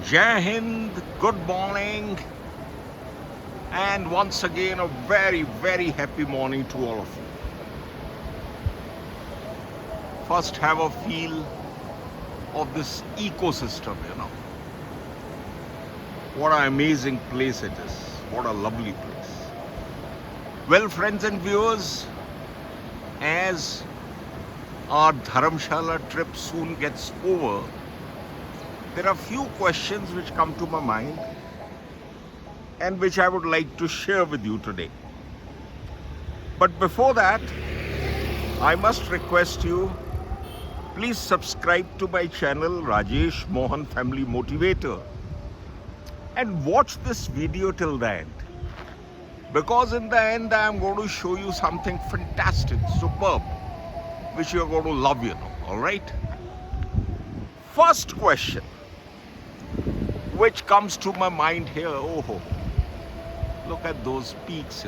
Jai Hind, good morning, and once again a very, very happy morning to all of you. First, have a feel of this ecosystem, What an amazing place it is. What a lovely place. Well, friends and viewers, as our Dharamshala trip soon gets over, there are few questions which come to my mind and which I would like to share with you today. But before that, I must request you, please subscribe to my channel Rajesh Mohan Family Motivator and watch this video till the end. Because in the end, I am going to show you something fantastic, superb, which you are going to love, alright? First question which comes to my mind here, look at those peaks,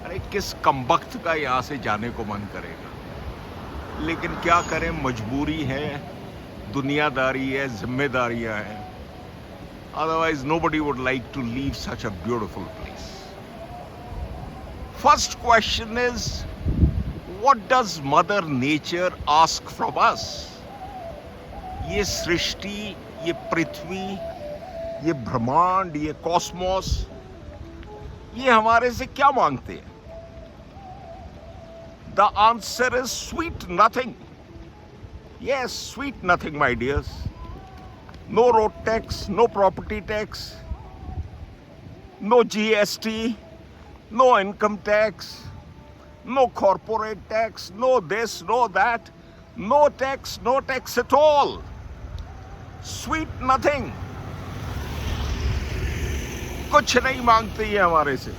अरे किस कमबख्त का यहाँ से जाने को मन करेगा, लेकिन क्या करें, मजबूरी है, दुनियादारी है, जिम्मेदारियां हैं. Otherwise nobody would like to leave such a beautiful place. First question is, what does Mother Nature ask from us? ये सृष्टि, ये पृथ्वी, ये ब्रह्मांड, ये कॉस्मोस, ये हमारे से क्या मांगते हैं? The answer is sweet nothing. Yes, sweet nothing, my dears. No road tax, no property tax, no GST, no income tax, no corporate tax, no this, no that, no tax at all. Sweet nothing. कुछ नहीं मांगते ये हमारे से.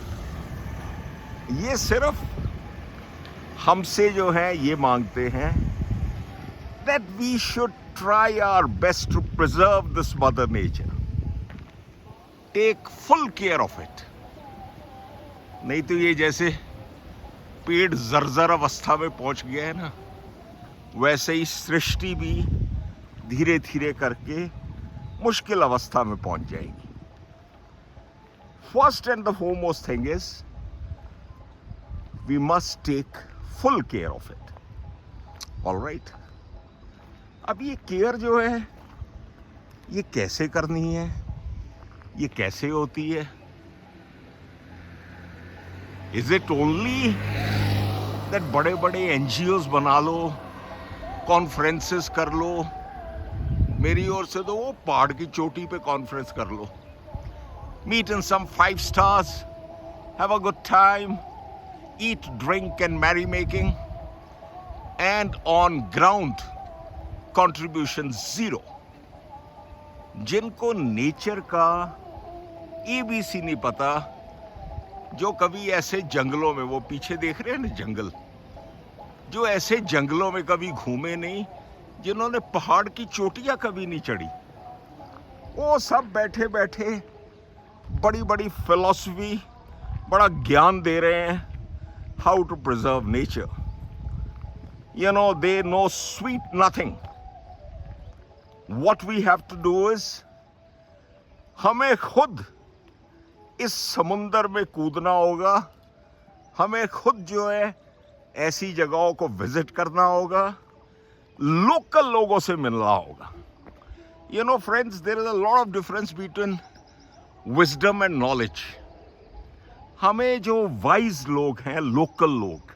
ये सिर्फ हमसे जो है ये मांगते हैं that we should try our best to preserve this mother nature. Take full care of it. नहीं तो ये जैसे पेड़ जर्जर अवस्था में पहुंच गया है ना, वैसे ही सृष्टि भी धीरे धीरे करके मुश्किल अवस्था में पहुंच जाएगी. First and the foremost thing is, we must take full care of it. All right? अब ये केयर जो है, ये कैसे करनी है, ये कैसे होती है? Is it only that बड़े बड़े NGOs बना लो, कॉन्फ्रेंसेस कर लो? मेरी ओर से तो वो पहाड़ की चोटी पे कॉन्फ्रेंस कर लो. Meet in some 5 stars, have a good time, eat, drink and merrymaking, and on ground, contribution zero. जिनको नेचर का ABC नहीं पता, जो कभी ऐसे जंगलों में, वो पीछे देख रहे हैं ना जंगल, जो ऐसे जंगलों में कभी घूमे नहीं, जिन्होंने पहाड़ की चोटियां कभी नहीं चढ़ी, वो सब बैठे बैठे बड़ी बड़ी फिलॉसफी, बड़ा ज्ञान दे रहे हैं, how to preserve nature. They know sweet nothing. What we have to do is, हमें खुद इस समुंदर में कूदना होगा, हमें खुद जो है ऐसी जगहों को विजिट करना होगा, लोकल लोगों से मिलना होगा. Friends, there is a lot of difference between wisdom and knowledge. हमें जो वाइज लोग हैं, लोकल लोग,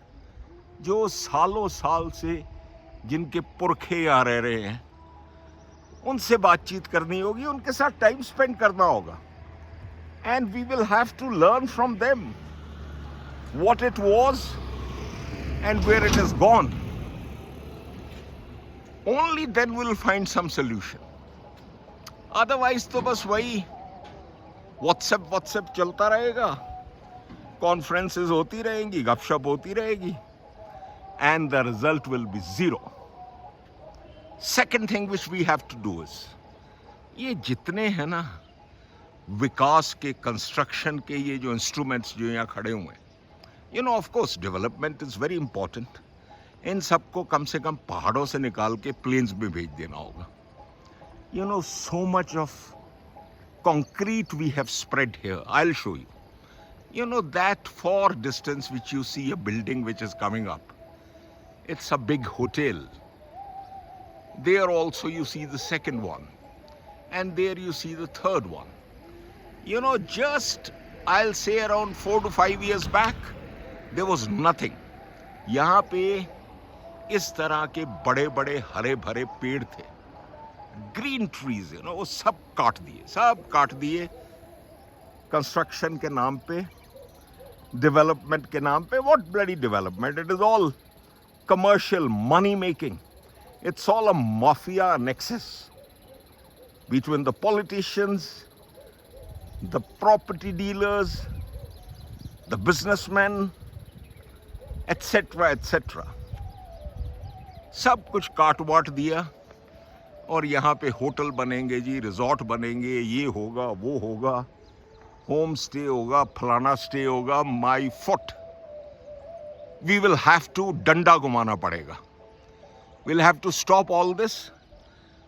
जो सालों साल से जिनके पुरखे आ रहे हैं, उनसे बातचीत करनी होगी, उनके साथ टाइम स्पेंड करना होगा. And we will have to learn from them what it was and where it has gone. Only then we'll find some solution. Otherwise तो बस वही WhatsApp चलता रहेगा, कॉन्फ्रेंसेस होती रहेंगी, गपशप होती रहेगी, and the result will be zero. Second thing which we have to do is, ये जितने हैं ना विकास के, कंस्ट्रक्शन के ये जो इंस्ट्रूमेंट्स जो यहाँ खड़े हुए हैं, of course development is very important. इन सबको कम से कम पहाड़ों से निकाल के प्लेन्स में भेज देना होगा. So much of concrete we have spread here. I'll show you. You know that far distance which you see a building which is coming up, it's a big hotel. There also you see the second one, and there you see the third one. You know, just I'll say around 4 to 5 years back, there was nothing. यहाँ पे इस तरह के बड़े बड़े हरे भरे पेड़ थे, ग्रीन ट्रीज, यू नो, वो सब काट दिए कंस्ट्रक्शन के नाम पे, डेवलपमेंट के नाम पे. What bloody development? It is all commercial money making. It's all a mafia nexus between the politicians, the property dealers, the businessmen, etc. etc. सब कुछ काट वाट दिया और यहाँ पे होटल बनेंगे जी, रिजॉर्ट बनेंगे, ये होगा वो होगा, होम स्टे होगा, फलाना स्टे होगा. My foot, we will have to डंडा घुमाना पड़ेगा. We'll have to stop all this.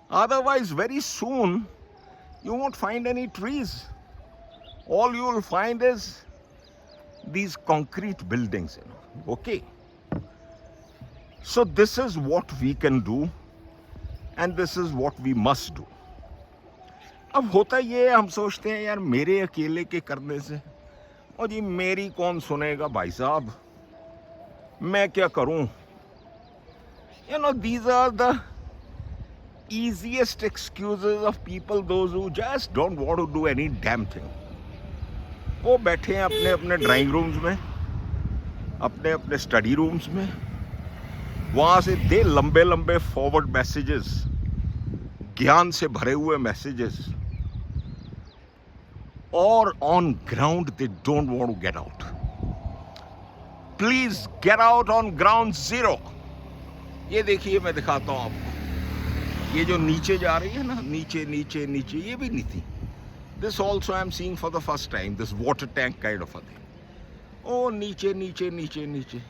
Otherwise, very soon, you won't find any trees. All you will find is these concrete buildings, you know. Okay. So this is what we can do, and this is what we must do. अब होता ये, हम सोचते हैं यार मेरे अकेले के करने से, और जी मेरी कौन सुनेगा भाई साहब, मैं क्या करूं? You know, these are the easiest excuses of people, those who just don't want to do any damn thing. वो बैठे हैं अपने अपने ड्राइंग रूम्स में, अपने अपने स्टडी रूम्स में, वहाँ से दे लंबे लंबे फॉरवर्ड मैसेजेस, ज्ञान से भरे हुए मैसेजेस, और on ground they don't want to get out. Please get out on ground zero. ये देखिए, मैं दिखाता हूँ आपको, ये जो नीचे जा रही है ना, नीचे नीचे नीचे, ये भी नहीं थी. This also I am seeing for the first time, this water tank kind of a thing. ओ नीचे नीचे नीचे नीचे,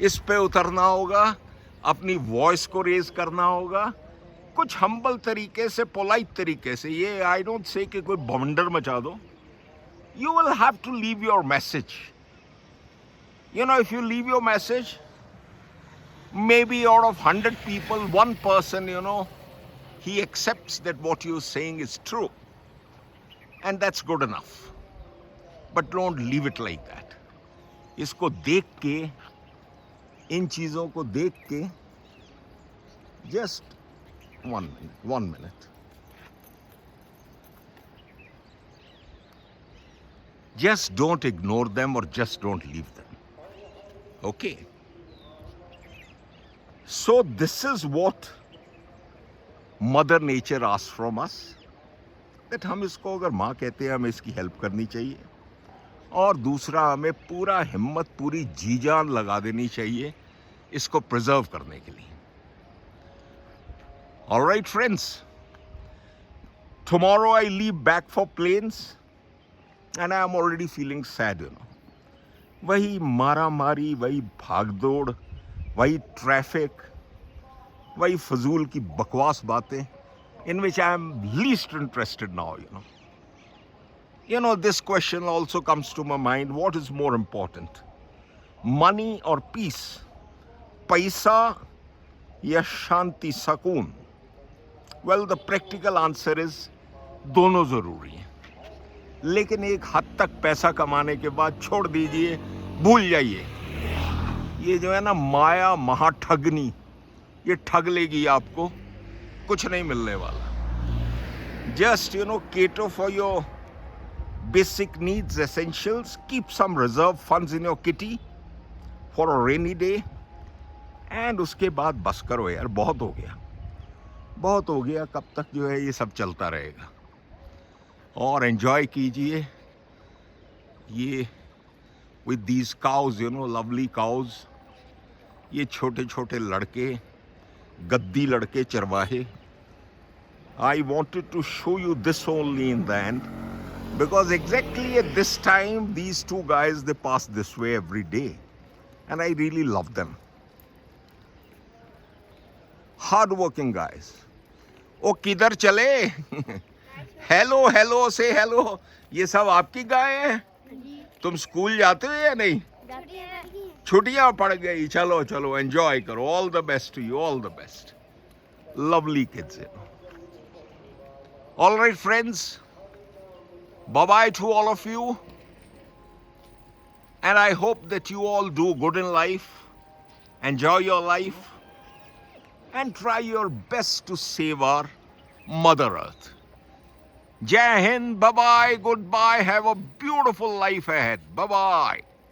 इस पे उतरना होगा, अपनी वॉइस को रेज करना होगा, कुछ हम्बल तरीके से, पोलाइट तरीके से. ये आई डोंट से कि कोई बवंडर मचा दो. You will have to leave your message. You know, if you leave your message, maybe out of 100 people, one person, you know, he accepts that what you're saying is true. And that's good enough. But don't leave it like that. इसको देख के, इन चीज़ों को देख के, just one minute. Just don't ignore them or just don't leave them. Okay. So this is what Mother Nature asks from us. That हम इसको अगर माँ कहते हैं, हमें इसकी हेल्प करनी चाहिए, और दूसरा हमें पूरा हिम्मत, पूरी जी जान लगा देनी चाहिए इसको प्रिजर्व करने के लिए. All right, friends. Tomorrow I leave back for planes, and I am already feeling sad, you know. वही मारा मारी, वही भागदौड़, वही ट्रैफिक, वही फजूल की बकवास बातें, in which I am least interested now, you know. You know, this question also comes to my mind, what is more important, money or peace? पैसा या शांति, सुकून? Well, the practical answer is दोनों ज़रूरी हैं. लेकिन एक हद तक पैसा कमाने के बाद छोड़ दीजिए, भूल जाइए. ये जो है ना माया महाठगनी, ये ठग लेगी आपको, कुछ नहीं मिलने वाला. Just, you know, cater for your basic needs, essentials. Keep some reserve funds in your kitty for a rainy day. And उसके बाद बस करो यार, बहुत हो गया, बहुत हो गया. कब तक जो है ये सब चलता रहेगा? और एंजॉय कीजिए ये with these cows, you know, lovely cows. ये छोटे छोटे लड़के, गद्दी लड़के, चरवाहे. I wanted to show you this only in the end, because exactly at this time these two guys, they pass this way every day, and I really love them. Hard working guys. ओ किधर चले? Hello hello से hello. ये सब आपकी गाय हैं? तुम school जाते हो या नहीं? छुट्टियां पड़ गई, चलो चलो एंजॉय करो। All the best to you, all the best. Lovely kids, you know. All right, friends. Bye-bye to all of you. And I hope that you all do good in life. Enjoy your life. And try your best to save our Mother Earth. Jai Hind. Bye-bye. Goodbye. Have a beautiful life ahead. Bye-bye.